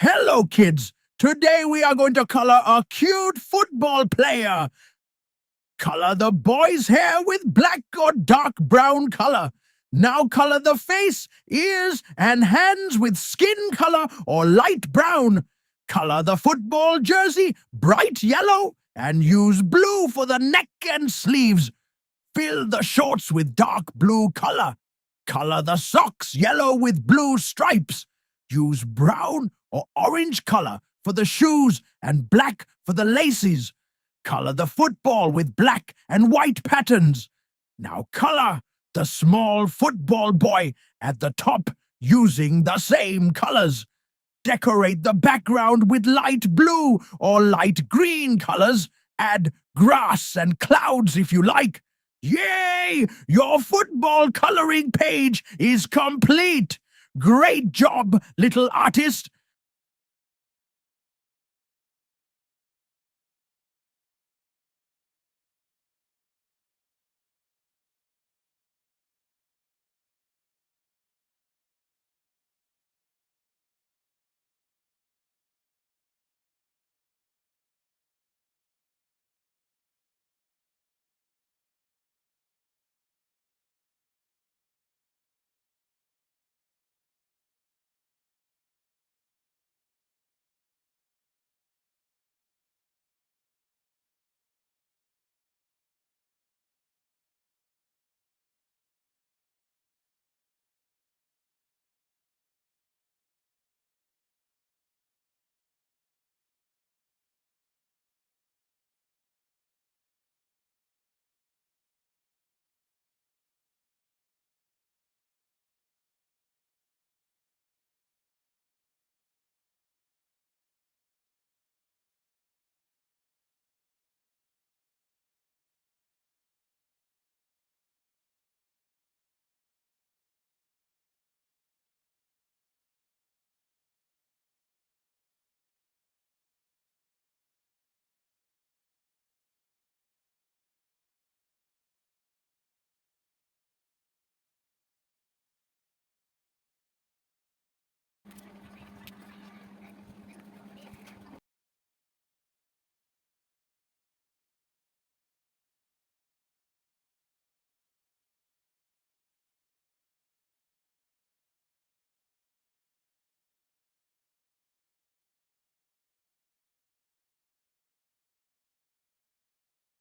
Hello, kids. Today we are going to color a cute football player. Color the boy's hair with black or dark brown color. Now color the face, ears, and hands with skin color or light brown. Color the football jersey bright yellow and use blue for the neck and sleeves. Fill the shorts with dark blue color. Color the socks yellow with blue stripes. Use brown or orange color for the shoes and black for the laces. Color the football with black and white patterns. Now color the small football boy at the top using the same colors. Decorate the background with light blue or light green colors. Add grass and clouds if you like. Yay! Your football coloring page is complete! Great job, little artist!